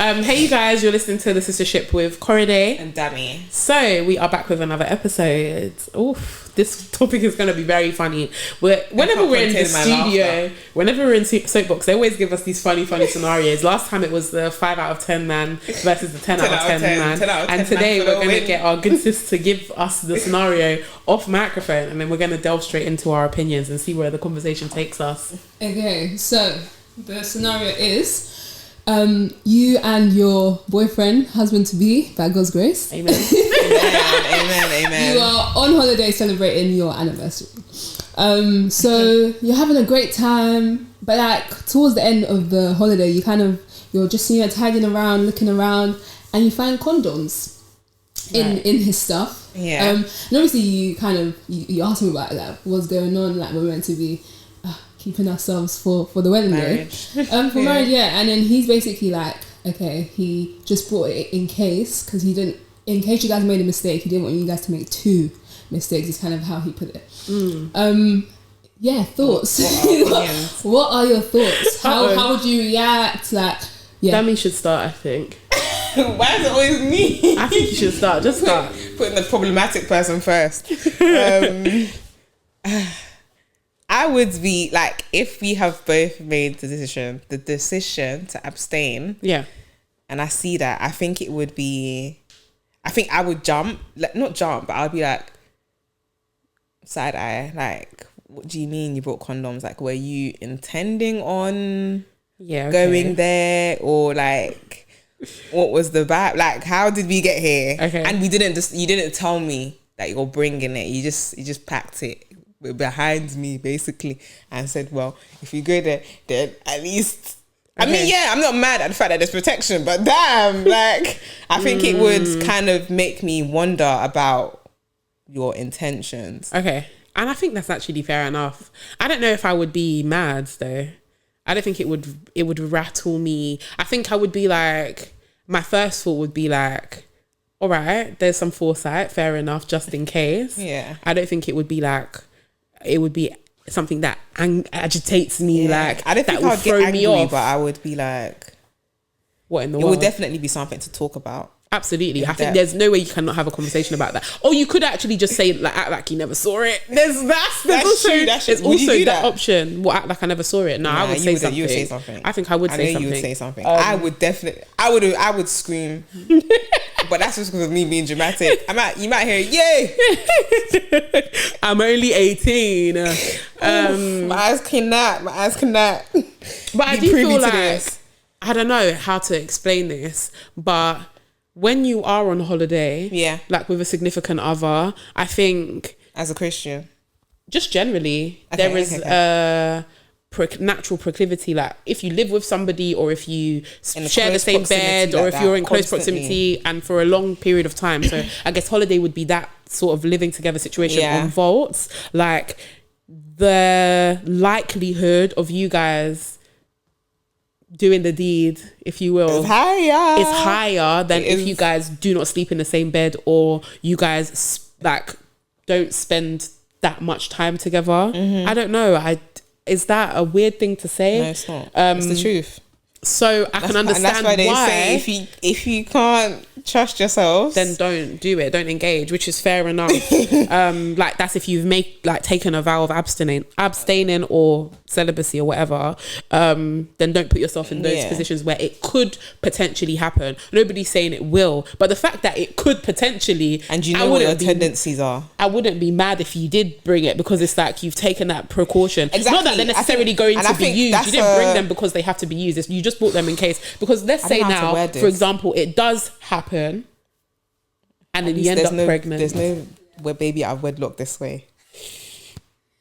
Hey you guys, you're listening to the Sistership with Korede and Dami. So we are back with another episode. Oof, this topic is going to be very funny. Whenever we're in the studio, whenever we're in Soapbox, they always give us these funny scenarios. Last time it was the 5 out of 10 man versus the 10 out of 10 man. And today we're going to get our good sis to give us the scenario off microphone, and then we're going to delve straight into our opinions and see where the conversation takes us. Okay, so the scenario is you and your boyfriend, husband to be, by God's grace. Amen. amen. You are on holiday celebrating your anniversary. So you're having a great time, but like towards the end of the holiday, you're just tagging around, looking around, and you find condoms in his stuff. Yeah. And obviously you you asked me about like what's going on, like we're meant to be keeping ourselves for the wedding marriage. day. For marriage, yeah. And then he's basically like, okay, he just brought it in case, because in case you guys made a mistake, he didn't want you guys to make two mistakes, is kind of how he put it. Yeah, thoughts. What are your thoughts? How would you react? Like, yeah. Dami should start, I think. Why is it always me? I think you should start. Just start. Putting the problematic person first. I would be like, if we have both made the decision to abstain. Yeah. And I see that, I think I would jump, like not jump, but I'll be like side eye, like, what do you mean you brought condoms? Like, were you intending on going there, or like, what was the vibe? Like, how did we get here? Okay. And you didn't tell me that you're bringing it. You just packed it behind me basically and said, well, if you go there, then at least I mean, yeah, I'm not mad at the fact that there's protection, but damn, like, I think it would kind of make me wonder about your intentions. Okay. And I think that's actually fair enough. I don't know if I would be mad though. I don't think it would rattle me. I think I would be like, my first thought would be like, all right, there's some foresight, fair enough, just in case. Yeah. I don't think it would be like, it would be something that agitates me, like, I don't think I would get angry, but I would be like, what in the world? It would definitely be something to talk about. Absolutely. I think there's no way you cannot have a conversation about that. Or you could actually just say, like, act like you never saw it. There's also that option. What, act like I never saw it? No, I would say something. You would say something. I think I would say something. You would say something. I would scream. But that's just because of me being dramatic. You might hear, yay! I'm only 18. My eyes cannot. But I do feel like, I don't know how to explain this, but when you are on holiday, like with a significant other, I think, as a Christian, just generally, there is a natural proclivity, like if you live with somebody, or if you share the same bed, or if you're in close proximity and for a long period of time. So I guess holiday would be that sort of living together situation on vaults. Like, the likelihood of you guys doing the deed, if you will, is higher than if you guys do not sleep in the same bed, or you guys like don't spend that much time together. I don't know. Is that a weird thing to say? No, it's not. It's the truth. So I can understand that's why they say if you can't trust yourselves, then don't do it. Don't engage, which is fair enough. Like, that's if you've taken a vow of abstaining or celibacy or whatever. Then don't put yourself in those positions where it could potentially happen. Nobody's saying it will, but the fact that it could potentially, and you know what your tendencies are. I wouldn't be mad if you did bring it, because it's like you've taken that precaution. Exactly. Not that they're necessarily going to be used. You didn't bring them because they have to be used. You just bought them in case, because let's say now, for example, it does happen and then you end up pregnant. There's no baby out of wedlock this way.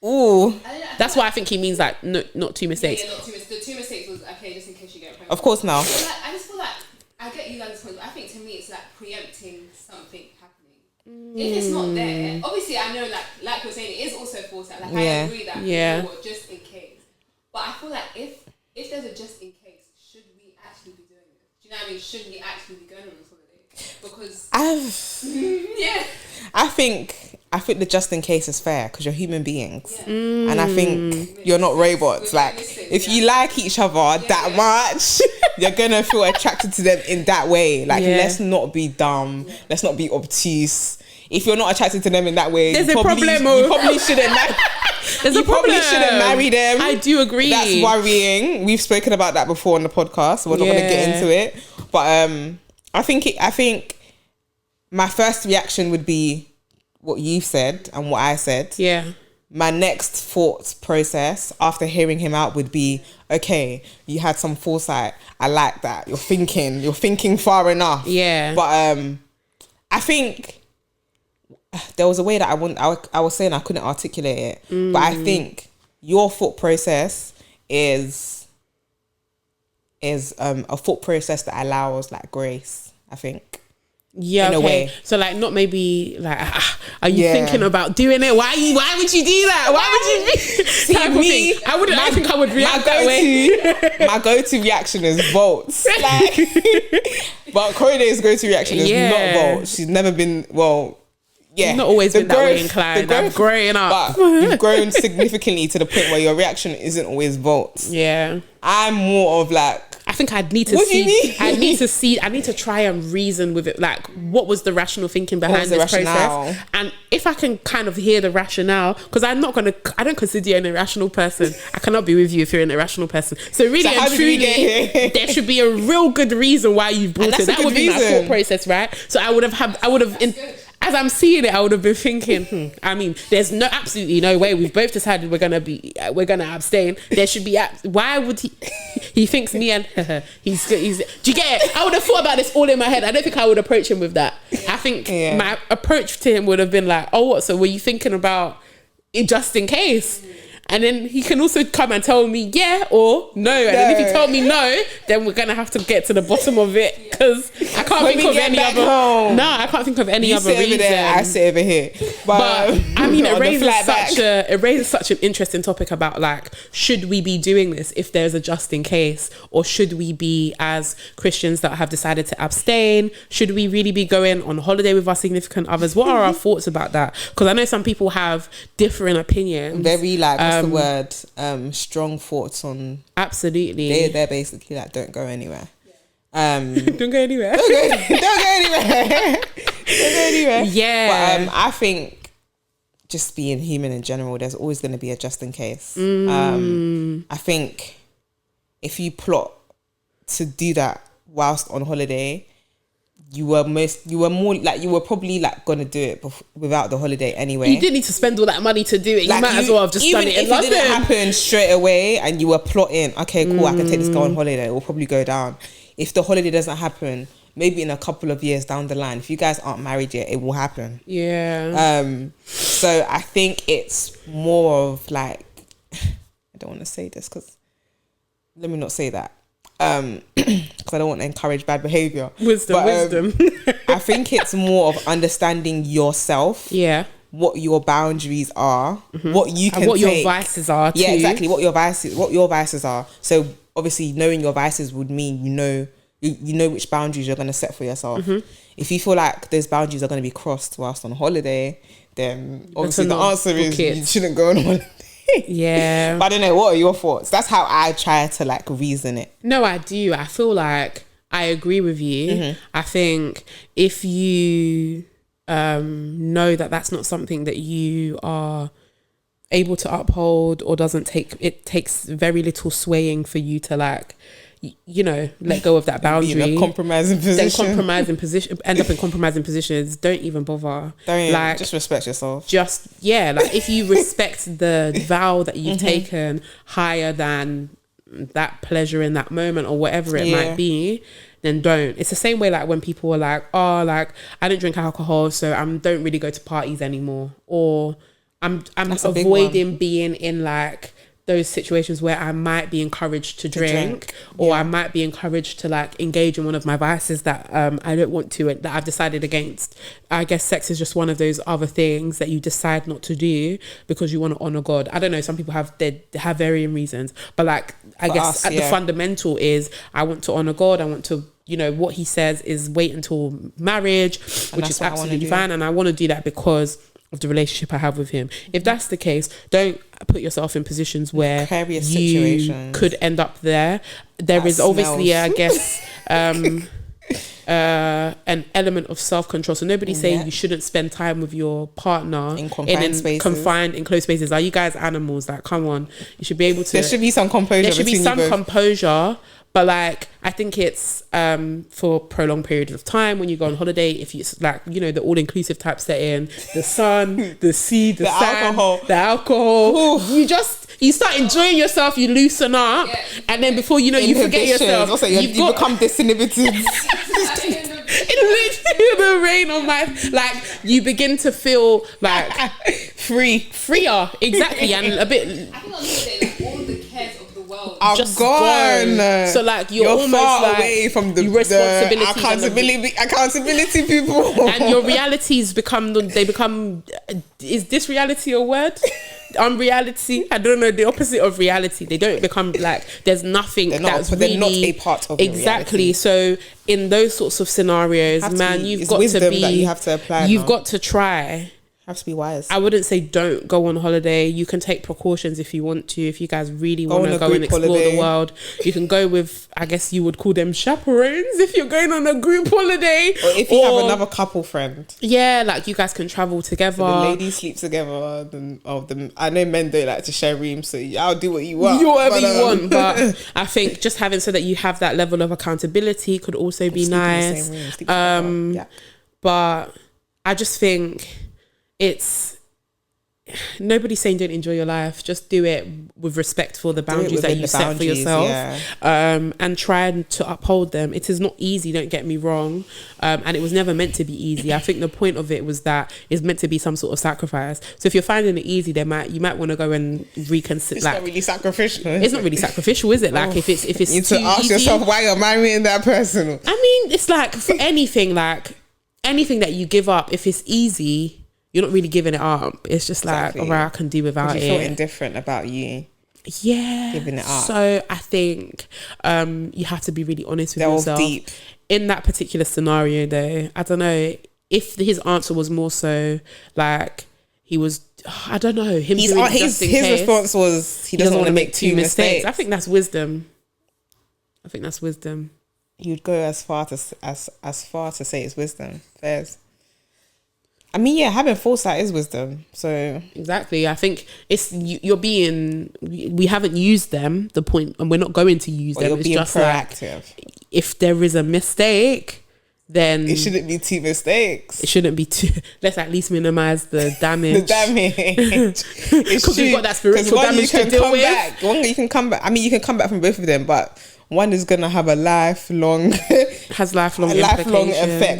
Ooh. That's why I think he means like, no, not two mistakes. Yeah, not two mistakes. The two mistakes was, okay, just in case you get pregnant. Of course now. I just feel like, I get you guys' point, but I think to me it's like preempting something happening. If it's not there, obviously I know, like you're saying, it is also foresight. Like, I agree that, you know what, just in case. But I feel like if there's a just in case, should we actually be doing it? Do you know what I mean? Should we actually be going on this holiday? Because I think the just in case is fair, because you're human beings, and I think you're not robots. Like, if you like each other that much, you're gonna feel attracted to them in that way. Like, let's not be dumb. Let's not be obtuse. If you're not attracted to them in that way, there's a problem. You probably shouldn't. Probably shouldn't marry them. I do agree. That's worrying. We've spoken about that before on the podcast. We're not going to get into it, but I think my first reaction would be what you've said and what I said. Yeah. My next thought process after hearing him out would be, okay, you had some foresight. I like that. You're thinking far enough. Yeah. But I think there was a way that I was saying I couldn't articulate it, but I think your thought process is a thought process that allows like grace, I think. Yeah, in a way. So like, not maybe like, are you thinking about doing it? Why would you do that? Why would you see me? I think I would react that way. My go-to reaction is votes. Like, but Korede's go-to reaction is not vote. She's never been You've not always been that way inclined. I'm growing up. But you've grown significantly to the point where your reaction isn't always votes. Yeah. I'm more of like, I think I'd need to see. I need to try and reason with it. Like, what was the rational thinking behind this process? And if I can kind of hear the rationale, because I don't consider you an irrational person. I cannot be with you if you're an irrational person. So really and truly, there should be a real good reason why you've brought it. That would be my thought process, right? So I would have. As I'm seeing it, I would have been thinking, I mean, there's absolutely no way. We've both decided we're gonna abstain. There should be, why would he thinks me and he's do you get it? I would have thought about this all in my head. I don't think I would approach him with that. I think my approach to him would have been like, oh, what? So were you thinking about it just in case? And then he can also come and tell me yeah or no. And then if he told me no, then we're gonna have to get to the bottom of it, because I can't think of any other. No, I can't think of any other reason. I sit over here, but I mean, it raises such an interesting topic about like, should we be doing this if there's a just in case, or should we be, as Christians that have decided to abstain, should we really be going on holiday with our significant others? What are our thoughts about that? Because I know some people have differing opinions. Very like. The word strong thoughts on absolutely they're basically like, don't go anywhere. Don't go anywhere. Don't go anywhere. Yeah. But I think just being human in general, there's always going to be a just in case. I think if you plot to do that whilst on holiday, you were probably like gonna do it without the holiday anyway. You didn't need to spend all that money to do it. You might as well have just done it in London. Even if it didn't happen straight away and you were plotting, okay, cool, I can take this girl on holiday, it will probably go down. If the holiday doesn't happen, maybe in a couple of years down the line, if you guys aren't married yet, it will happen. Yeah. So I think it's more of like, I don't want to say this because, let me not say that. Because I don't want to encourage bad behavior. Wisdom. I think it's more of understanding yourself. Yeah. What your boundaries are, what you can, and what your vices are. Yeah, exactly. What your vices are. So obviously, knowing your vices would mean you know which boundaries you're going to set for yourself. If you feel like those boundaries are going to be crossed whilst on holiday, then obviously the answer is you shouldn't go on holiday. Yeah. But I don't know, what are your thoughts? That's how I try to like reason it. No, I do. I feel like I agree with you. I think if you know that that's not something that you are able to uphold, or it takes very little swaying for you to like, you know, let go of that boundary. Be in a compromising position. End up in compromising positions. Don't even bother. Just respect yourself. Like if you respect the vow that you've taken higher than that pleasure in that moment or whatever it might be, then don't. It's the same way like when people are like, oh, like I don't drink alcohol, so I don't really go to parties anymore, or I'm avoiding being in like those situations where I might be encouraged to drink. Or I might be encouraged to like engage in one of my vices that I don't want to, and that I've decided against. I guess sex is just one of those other things that you decide not to do because you want to honor God. I don't know, some people have varying reasons, but like I guess the fundamental is I want to honor God. I want to, you know, what he says is wait until marriage, which is absolutely fine, and I want to do that because of the relationship I have with him. If that's the case, don't put yourself in positions where you could end up there. There is obviously, I guess, an element of self-control. So nobody's saying you shouldn't spend time with your partner in confined enclosed spaces. Are you guys animals? Like, come on, you should be able to. There should be some composure. There should be some composure. But like, I think it's for prolonged periods of time when you go on holiday. If you like, you know, the all-inclusive type setting, the sun, the sea, the sand, the alcohol. You start enjoying yourself. You loosen up, and then before you know, you forget yourself. Also, you become disinhibited. In the rain on my, like, you begin to feel like freer, exactly, and a bit. I think on holiday, like, all the cares of the world are just gone. So like you're almost far like away from the accountability people, and your realities become. Is this reality a word? Unreality, I don't know, the opposite of reality. They don't become like there's nothing they're not a part of exactly reality. So in those sorts of scenarios, man, you've got to be, you have to apply. You've got to try. Have to be wise. I wouldn't say don't go on holiday. You can take precautions if you want to. If you guys really want to go and explore the world, you can go with, I guess you would call them chaperones if you're going on a group holiday. Or if you have another couple friend. Yeah, like you guys can travel together. So the ladies sleep together. I know men don't like to share rooms, so I'll do what you want. You whatever you want. But I think just having so that you have that level of accountability could also be nice. But I just think it's nobody's saying don't enjoy your life. Just do it with respect for the boundaries that you set for yourself, and try to uphold them. It is not easy, don't get me wrong, and it was never meant to be easy. I think the point of it was that it's meant to be some sort of sacrifice. So if you're finding it easy, you might want to go and reconsider. It's not really sacrificial. It's not really sacrificial, is it? Like if it's you need to ask yourself why you're marrying that person. I mean, it's like for anything that you give up, if it's easy, you're not really giving it up. It's just like, all right, I can do without it. You feel indifferent about you. Yeah. Giving it up. So I think you have to be really honest with yourself. Deep. In that particular scenario though, I don't know if his answer was more so like he was, I don't know, his response was he doesn't want to make two mistakes. I think that's wisdom. You'd go as far to say it's wisdom. Fairs. I mean, yeah, having foresight is wisdom. So exactly, I think it's we haven't used them. The point, and we're not going to use them. It's just proactive. Like, if there is a mistake, then it shouldn't be two mistakes. It shouldn't be two. Let's at least minimize the damage. Because we've got that spiritual damage to deal with. One you can come back. I mean, you can come back from both of them, but one is gonna have a lifelong effect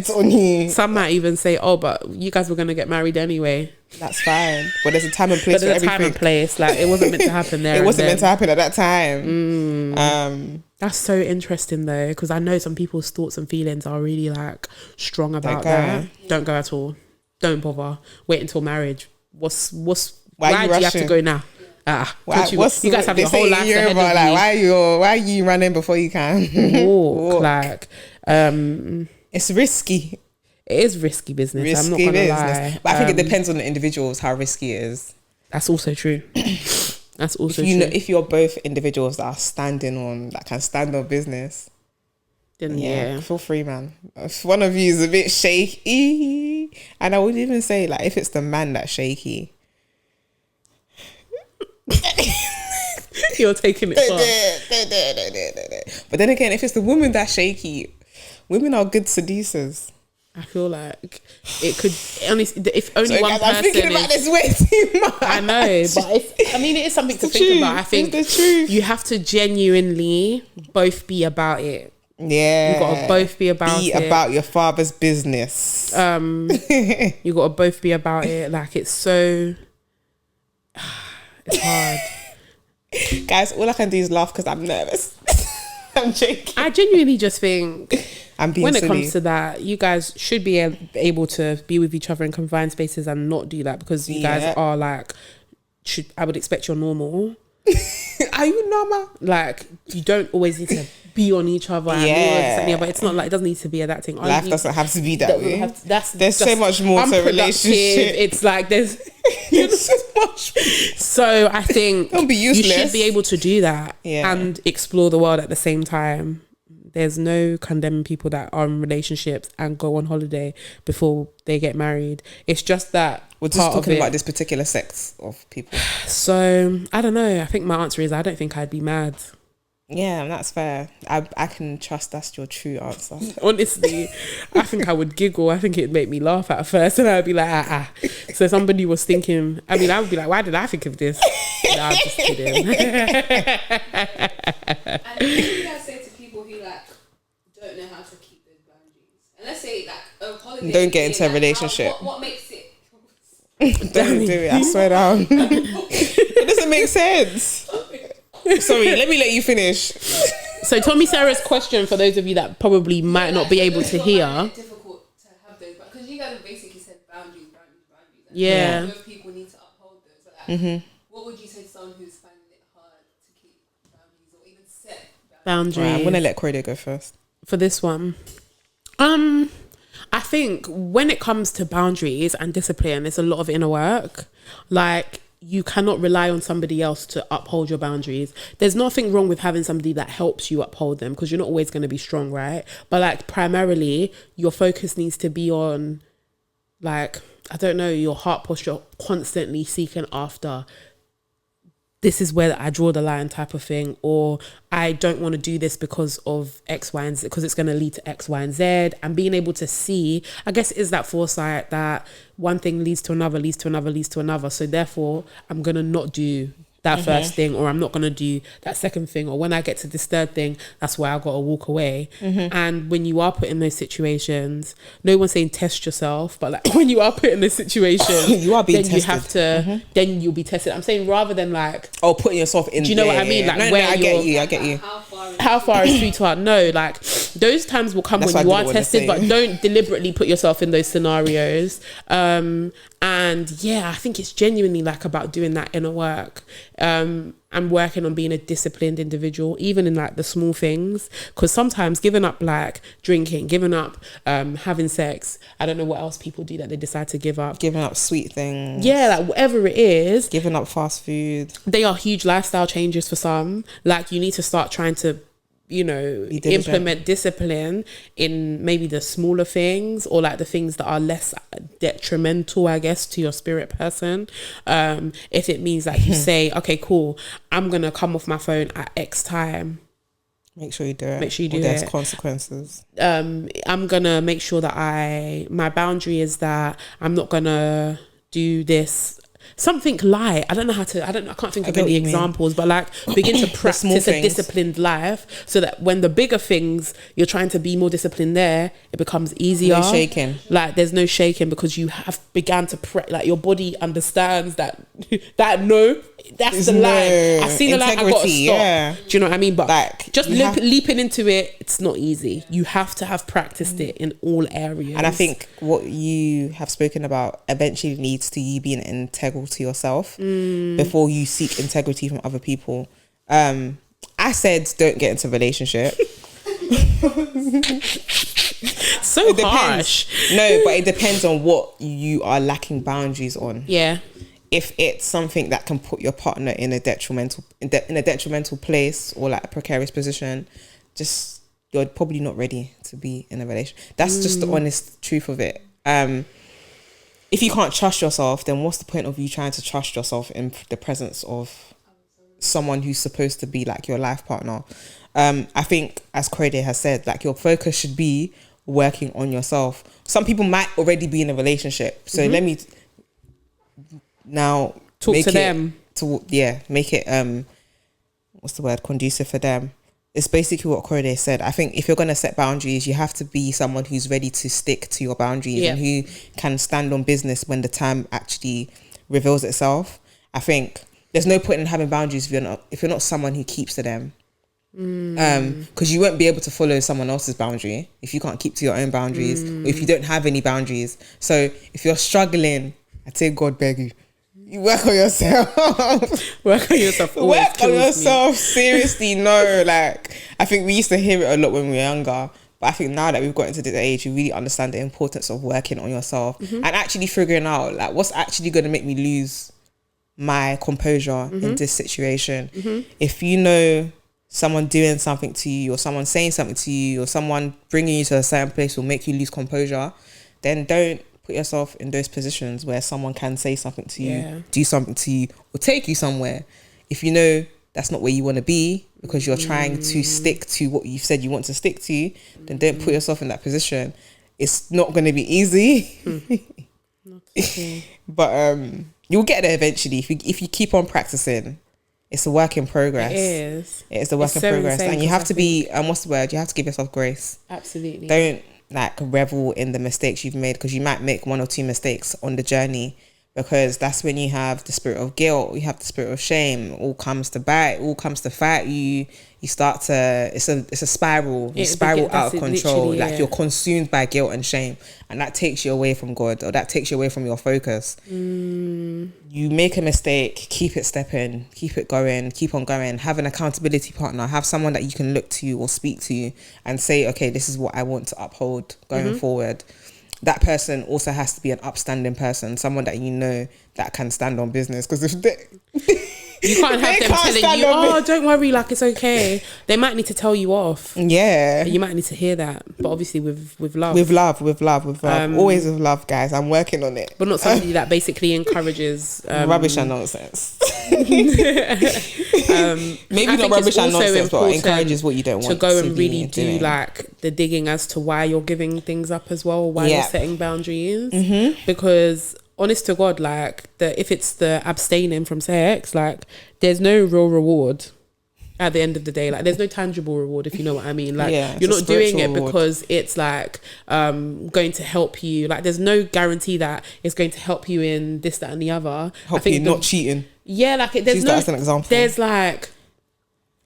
on you. Some might even say, "Oh, but you guys were gonna get married anyway." That's fine, but there's a time and place for everything. Time and place, like it wasn't meant to happen there. It wasn't meant to happen at that time. That's so interesting though, because I know some people's thoughts and feelings are really like strong about that. Don't go at all. Don't bother. Wait until marriage. Why do you have to go now? You guys have your whole life ahead of you. Why are you running before you can walk? Like, it's risky. It is risky business. I'm not gonna lie. But I think it depends on the individuals how risky it is. That's also true. If you're both individuals that can stand on business, then feel free, man. If one of you is a bit shaky, and I would even say like if it's the man that's shaky. You're taking it far. But then again, if it's the woman that's shaky, women are good seducers. I feel like it could if only one person. I'm thinking about this way too much. I know, but it is something to think about. I think you have to genuinely both be about it. Yeah, you gotta both be about it. Be about your father's business. You gotta both be about it. Like it's so. It's hard. Guys, all I can do is laugh because I'm nervous. I'm joking. I genuinely just think when it silly. comes to that, you guys should be able to be with each other in confined spaces and not do that because you guys are like, I would expect you're normal. Are you normal? Like, you don't always need to be on each other. But it's not like, it doesn't need to be that thing. Life doesn't have to be that way. There's so much more to a relationship. It's like there's so much. So I think don't be useless. You should be able to do that and explore the world at the same time. There's no condemning people that are in relationships and go on holiday before they get married. It's just that we're just talking about this particular sex of people. So I don't know. I think my answer is I don't think I'd be mad. Yeah, that's fair. I can trust that's your true answer. Honestly, I think I would giggle. I think it'd make me laugh at first, and I'd be like, So somebody was thinking. I mean, I would be like, why did I think of this? No, I'm just kidding. And what do you guys say to people who like don't know how to keep those boundaries? And let's say like a holiday. Don't get into a relationship. What makes it? Don't do it. I swear down. It doesn't make sense. Sorry, let me let you finish. So Tommy Sarah's question, for those of you that probably might not be able to hear. Difficult to have those, because you guys have basically said boundaries. Yeah. Both people need to uphold those. Like, what would you say to someone who's finding it hard to keep boundaries or even set boundaries? Right, I'm gonna let Korede go first for this one. I think when it comes to boundaries and discipline, it's a lot of inner work. Like, you cannot rely on somebody else to uphold your boundaries. There's nothing wrong with having somebody that helps you uphold them, because you're not always going to be strong, right? But like, primarily your focus needs to be on, like, I don't know, your heart posture, constantly seeking after, this is where I draw the line type of thing, or I don't want to do this because of X, Y, and Z, because it's going to lead to X, Y, and Z. And being able to see, I guess, is that foresight that one thing leads to another, leads to another, leads to another. So therefore, I'm going to not do that first thing, or I'm not going to do that second thing, or when I get to this third thing, that's where I got to walk away. And when you are put in those situations, no one's saying test yourself, but like, when you are put in this situation, you are being then tested. You have to, then you'll be tested. I'm saying, rather than like, putting yourself in. Do you know what I mean? Like, where I get you. How far is too hard? No, like, those times will come when you are tested, but don't deliberately put yourself in those scenarios. And yeah, I think it's genuinely like about doing that inner work. And working on being a disciplined individual, even in like the small things, because sometimes giving up like drinking, giving up having sex, I don't know what else people do that they decide to give up. Giving up sweet things. Yeah, like whatever it is. Giving up fast food. They are huge lifestyle changes for some. Like, you need to start trying to, you know, implement discipline in maybe the smaller things, or like the things that are less detrimental, I guess, to your spirit person. If it means that you say, okay, cool, I'm gonna come off my phone at X time, make sure you do it. Make sure you do it. There's consequences. I'm gonna make sure that my boundary is that I'm not gonna do this. Something light. I can't think of any examples, but like, begin to practice a disciplined life, so that when the bigger things, you're trying to be more disciplined there, it becomes easier. No shaking. Like, there's no shaking, because you have began to like, your body understands that that's the line. I've seen the line, I gotta stop. Yeah. Do you know what I mean? But like, just leaping into it, it's not easy. You have to have practiced it in all areas. And I think what you have spoken about eventually leads to you being integral to yourself before you seek integrity from other people. I said don't get into a relationship. So harsh. No, but it depends on what you are lacking boundaries on. Yeah. If it's something that can put your partner in a detrimental place, or like a precarious position, just, you're probably not ready to be in a relationship. That's just the honest truth of it. If you can't trust yourself, then what's the point of you trying to trust yourself in the presence of someone who's supposed to be like your life partner? I think, as Korede has said, like, your focus should be working on yourself. Some people might already be in a relationship, so let me now talk to them. Make it what's the word, conducive for them. It's basically what Korede said. I think if you're going to set boundaries, you have to be someone who's ready to stick to your boundaries and who can stand on business when the time actually reveals itself. I think there's no point in having boundaries if you're not someone who keeps to them. Because you won't be able to follow someone else's boundary if you can't keep to your own boundaries, or if you don't have any boundaries. So if you're struggling, I'd say God beg you. You work on yourself. Work on yourself. Work on yourself. Seriously, no. Like, I think we used to hear it a lot when we were younger. But I think now that we've got into this age, you really understand the importance of working on yourself and actually figuring out like what's actually going to make me lose my composure in this situation. If you know someone doing something to you, or someone saying something to you, or someone bringing you to a certain place will make you lose composure, then don't put yourself in those positions where someone can say something to you, do something to you, or take you somewhere. If you know that's not where you want to be because you're trying to stick to what you've said you want to stick to, then don't put yourself in that position. It's not going to be easy. But you'll get there eventually if you keep on practicing. It's a work in progress. It is. It's a work in progress. And you have to be, what's the word? You have to give yourself grace. Absolutely. Don't like revel in the mistakes you've made, because you might make 1 or 2 mistakes on the journey, because that's when you have the spirit of guilt, you have the spirit of shame, it all comes to bite, all comes to fight you. You start to, it's a spiral. You spiral out of control. Like you're consumed by guilt and shame, and that takes you away from God, or that takes you away from your focus. You make a mistake, keep it stepping, keep it going, keep on going. Have an accountability partner. Have someone that you can look to or speak to and say, okay, this is what I want to uphold going forward. That person also has to be an upstanding person, someone that you know that can stand on business. Because if they you can't have them telling you, oh, don't worry, like it's okay. They might need to tell you off. Yeah, you might need to hear that, but obviously with love, always with love, guys. I'm working on it, but not somebody that basically encourages rubbish and nonsense. Maybe not rubbish and nonsense, but encourages what you don't want to go and really do like the digging as to why you're giving things up as well, why you're setting boundaries, because honest to God, like if it's the abstaining from sex, like there's no real reward at the end of the day. Like there's no tangible reward, if you know what I mean. Like you're not doing it because it's like going to help you. Like there's no guarantee that it's going to help you in this, that, and the other. Help you not cheating. Yeah, like there's no. As an example. There's like,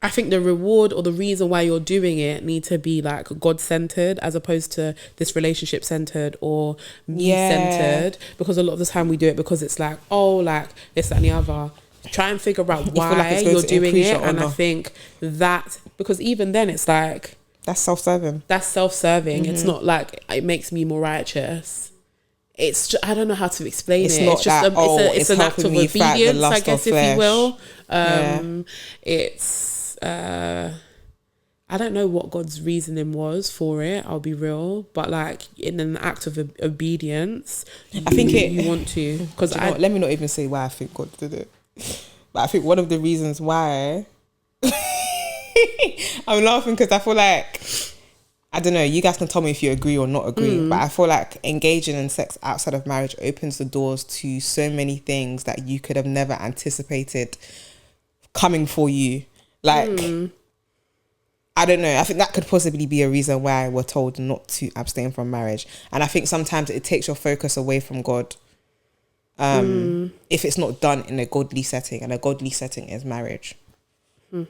I think the reward or the reason why you're doing it need to be like God-centered, as opposed to this relationship-centered or me-centered. Because a lot of the time we do it because it's like, oh, like this, that, and the other. Try and figure out why you're doing it. And I think that, because even then it's like, that's self-serving. It's not like it makes me more righteous. It's just, I don't know how to explain it. It's just it's an act of obedience, I guess, if you will. It's I don't know what God's reasoning was for it, I'll be real, but like in an act of obedience, I think you want to, because let me not even say why I think God did it, but I think one of the reasons why I'm laughing, because I feel like, I don't know, you guys can tell me if you agree or not agree, but I feel like engaging in sex outside of marriage opens the doors to so many things that you could have never anticipated coming for you. Like, I don't know. I think that could possibly be a reason why we're told not to abstain from marriage. And I think sometimes it takes your focus away from God. If it's not done in a godly setting, and a godly setting is marriage. I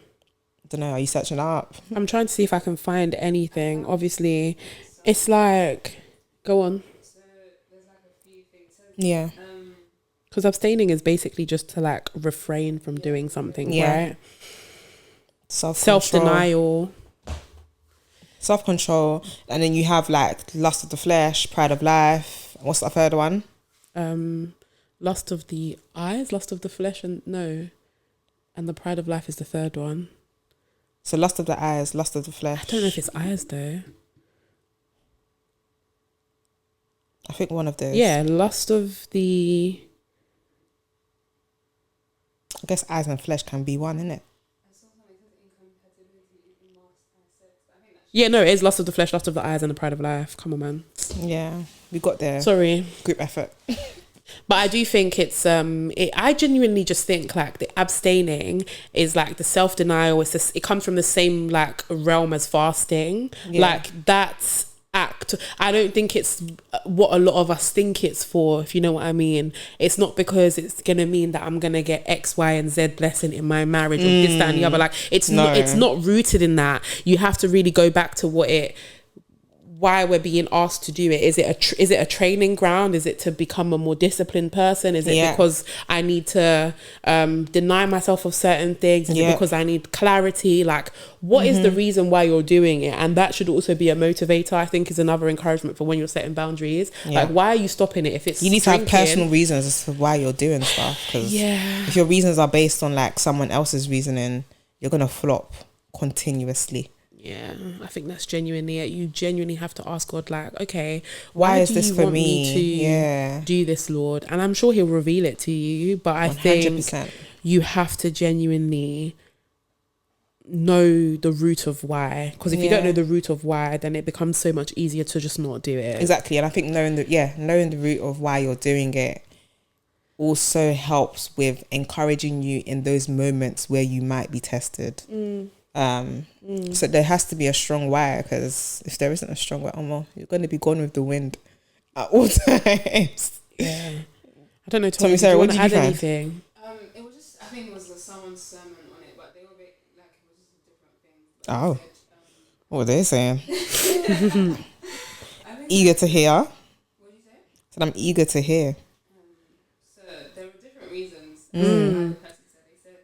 don't know. Are you searching that up? I'm trying to see if I can find anything. Obviously, it's like, go on. So there's like a few things. Yeah. Because abstaining is basically just to like refrain from doing something, right? Self-denial. Self-control. And then you have like lust of the flesh, pride of life. What's the third one? Lust of the eyes, lust of the flesh, and the pride of life is the third one. So lust of the eyes, lust of the flesh. I don't know if it's eyes though. I think one of those. Yeah, lust of the... I guess eyes and flesh can be one, isn't it? Yeah, no, it is lust of the flesh, lust of the eyes, and the pride of life. Come on, man. Yeah, we got there. Sorry. Group effort. But I do think it's I genuinely just think like the abstaining is like the self-denial. It comes from the same like realm as fasting. Yeah. Like that's act. I don't think it's what a lot of us think it's for, if you know what I mean. It's not because it's gonna mean that I'm gonna get X, Y, and Z blessing in my marriage or this, that, and the other. Like it's not rooted in that. You have to really go back to what why we're being asked to do it. Is it a training ground? Is it to become a more disciplined person? Is it because I need to deny myself of certain things? Is it because I need clarity? Like, what is the reason why you're doing it? And that should also be a motivator, I think, is another encouragement for when you're setting boundaries. Like, why are you stopping it? If it's you need drinking, to have personal reasons as to why you're doing stuff, because if your reasons are based on like someone else's reasoning, you're gonna flop continuously. Yeah, I think that's genuinely it. You genuinely have to ask God, like, okay, why is do this you for want me to do this, Lord? And I'm sure He'll reveal it to you, but I 100%. think you have to genuinely know the root of why, because if you don't know the root of why, then it becomes so much easier to just not do it. Exactly. And I think knowing the root of why you're doing it also helps with encouraging you in those moments where you might be tested. So there has to be a strong why, because if there isn't a strong why, you're going to be gone with the wind at all times. Yeah, I don't know. Tommy, Sarah, what did you add anything? It was just, I think it was someone's sermon on it, but they were a bit like, it was just a different thing. Oh, what were they saying? Eager to hear. What did you say? Said I'm eager to hear. So there were different reasons. The person said, they said,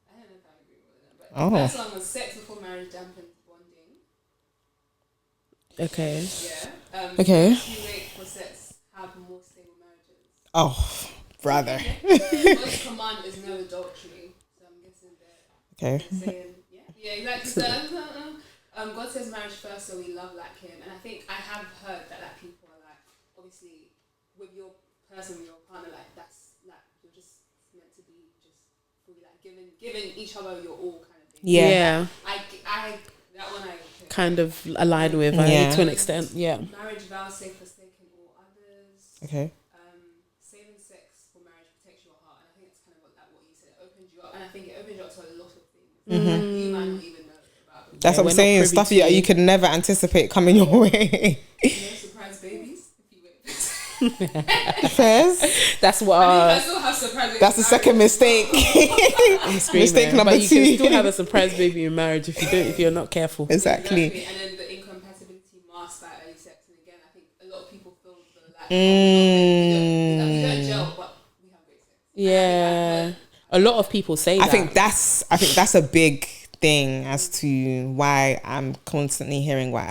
I don't know if I agree with it, but the first one was sex before marriage dampens bonding. Okay. Yeah. Okay. You wait for sex, have more stable marriages. Oh, brother. God's command is no adultery. So I'm guessing they're saying, exactly. So, God says marriage first, so we love like Him. And I think I have heard that like people are like, obviously, with your person, with your partner, like that's like you're just meant to be just fully like giving each other your all kind of thing. Yeah. I that one I kind of align with to an extent. Yeah. Marriage vows say forsaking all others. Okay. Saving sex for marriage protects your heart, and I think it's kind of like what you said. It opens you up, and I think it opens you up to a lot of things. Like, you might not even know about them. That's what I'm saying. Stuff you can never anticipate coming your way. No surprise babies. If you wait. Fairs. That's what. I still have surprise babies. That's the second mistake. Mistake number 2. You can still have a surprise baby in marriage if you're not careful. Exactly. And then the incompatibility masked by early sex, and again, I think a lot of people feel the lack. We don't gel, but we have great sex. Yeah, a lot of people say that. I think that's a big thing as to why I'm constantly hearing why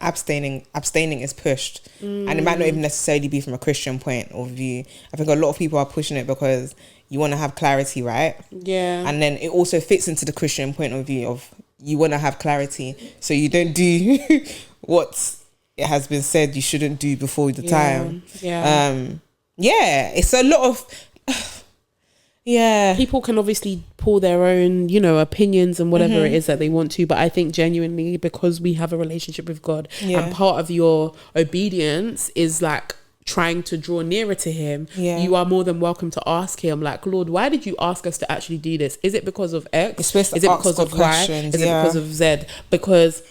abstaining is pushed, and it might not even necessarily be from a Christian point of view. I think a lot of people are pushing it because you want to have clarity, right? Yeah, and then it also fits into the Christian point of view of you want to have clarity, so you don't do what it has been said you shouldn't do before the time. It's a lot of people can obviously pull their own, opinions and whatever it is that they want to, but I think genuinely, because we have a relationship with God, and part of your obedience is like trying to draw nearer to Him, you are more than welcome to ask Him, like, Lord, why did you ask us to actually do this? Is it because of X? Is it because of Y? Is it because of Z? Because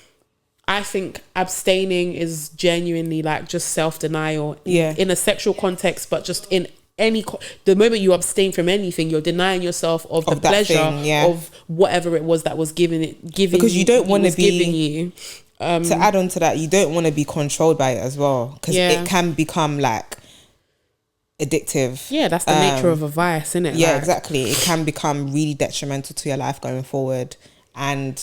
I think abstaining is genuinely like just self-denial in a sexual context, but just in the moment you abstain from anything, you're denying yourself of the pleasure of whatever it was that was giving because you don't want to be giving you. To add on to that, you don't want to be controlled by it as well, because it can become like addictive. Yeah, that's the nature of a vice, isn't it? Yeah, exactly. It can become really detrimental to your life going forward, and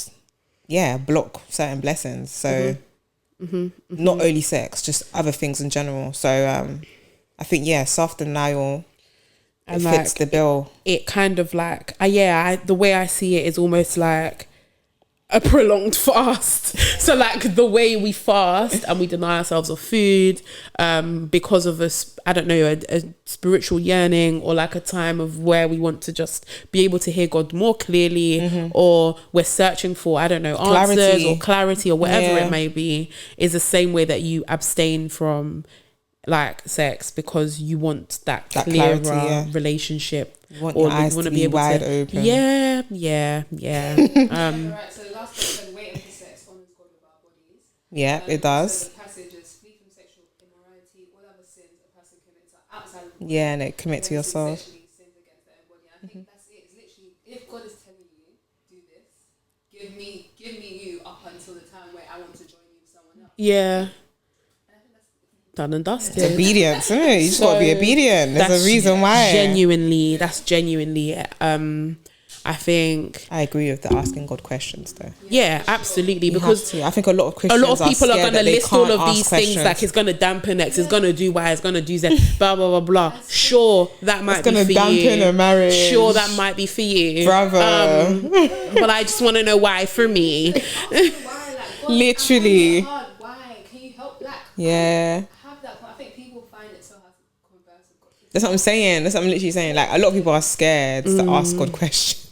block certain blessings. So not only sex, just other things in general. So I think self-denial fits the bill. It kind of like the way I see it is almost like a prolonged fast. So like the way we fast and we deny ourselves of food because of a spiritual yearning, or like a time of where we want to just be able to hear God more clearly, or we're searching for answers or clarity or whatever it may be, is the same way that you abstain from like sex because you want that clearer clarity, relationship, you want your eyes to be wide open. Right, so the last question, waiting for sex honors God with our bodies. It does. So the passage is flee from sexual immorality, all other sins a person commits are outside of the body. And it commit to yourself. Sins against their own body. I think that's it. It's literally, if God is telling you, do this, give me you up until the time where I want to join you with someone else. done and dusted. Obedience, isn't it? You just gotta be obedient. There's a reason why. That's genuinely I think I agree with the asking God questions though. Yeah, absolutely. Because I think a lot of Christians people are gonna list all of these questions. things, like it's gonna dampen X, it's gonna do Y, it's gonna do Z, blah blah blah blah. Sure, that might be for you. It's gonna dampen a marriage. Sure, that might be for you, brother. But I just want to know why for me. Literally. Why? Can you help? Yeah. Have that. I think people find it so hard to converse with God. That's what I'm saying. That's what I'm literally saying. Like, a lot of people are scared to ask God questions.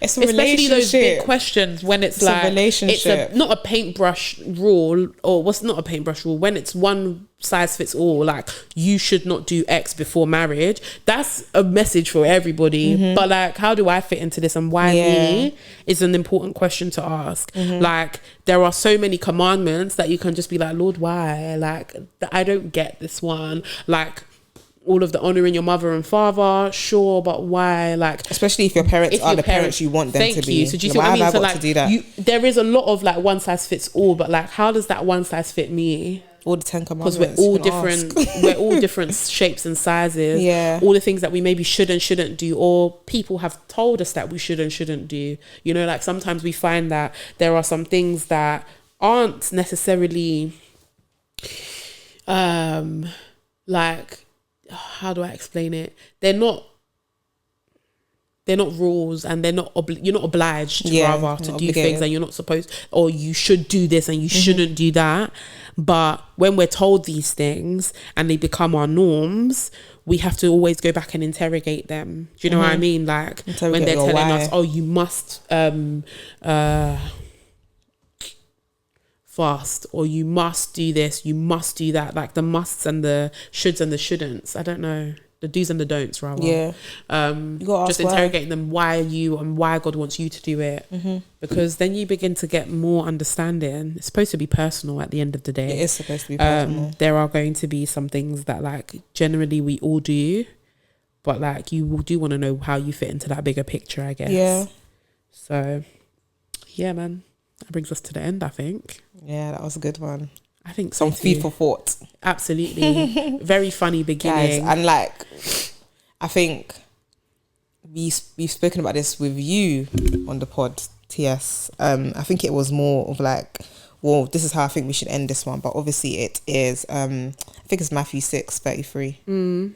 It's a especially those big questions when it's like a relationship. It's not a paintbrush rule, or what's not a paintbrush rule, when it's one size fits all, like you should not do X before marriage. That's a message for everybody. But like, how do I fit into this, and why me is an important question to ask. Like, there are so many commandments that you can just be like, Lord, why? Like, I don't get this one. Like, all of the honoring your mother and father, sure, but why? Like, especially if your parents are the parents you want them to be. So do you see what I mean? So like, there is a lot of like one size fits all, but like, how does that one size fit me? All the 10 commandments. Because we're all different. We're all different shapes and sizes. Yeah. All the things that we maybe should and shouldn't do, or people have told us that we should and shouldn't do. You know, like sometimes we find that there are some things that aren't necessarily, like, how do I explain it? They're not rules, and they're not you're not obliged rather to do things that you're not supposed, or you should do this and you shouldn't do that. But when we're told these things and they become our norms, we have to always go back and interrogate them. Do you know what I mean? Like, when they're telling us, oh, you must fast, or you must do this, you must do that, like the musts and the shoulds and the shouldn'ts. I don't know, the do's and the don'ts rather. You gotta just interrogating them, why you and why God wants you to do it. Because then you begin to get more understanding. It's supposed to be personal at the end of the day. It is supposed to be personal. There are going to be some things that like generally we all do, but like you do want to know how you fit into that bigger picture, I guess. So yeah, man, that brings us to the end, I think. Yeah, that was a good one. I think some food for thought. Absolutely. Very funny beginning. Guys, and like, I think we've spoken about this with you on the pod, TS. I think it was more of like, well, this is how I think we should end this one. But obviously it is, I think it's Matthew 6:33.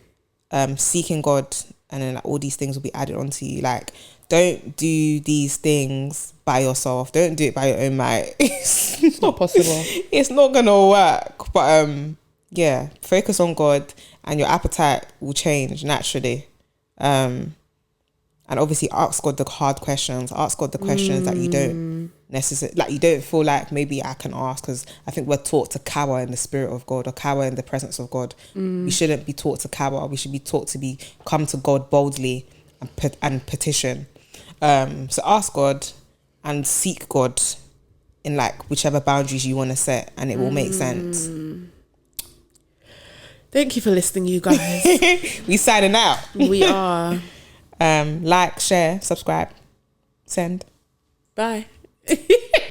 Seeking God, and then like, all these things will be added onto you. Like, don't do these things by yourself. Don't do it by your own might. It's not possible. It's not gonna work. But yeah, focus on God, and your appetite will change naturally. And obviously ask God the hard questions. Ask God the questions that you don't necessarily, like, you don't feel like maybe I can ask, because I think we're taught to cower in the spirit of God, or cower in the presence of God. We shouldn't be taught to cower. We should be taught to come to God boldly and petition. So ask God and seek God in like whichever boundaries you want to set, and it will make sense. Thank you for listening, you guys. We signing out. We are. Like, share, subscribe, send. Bye.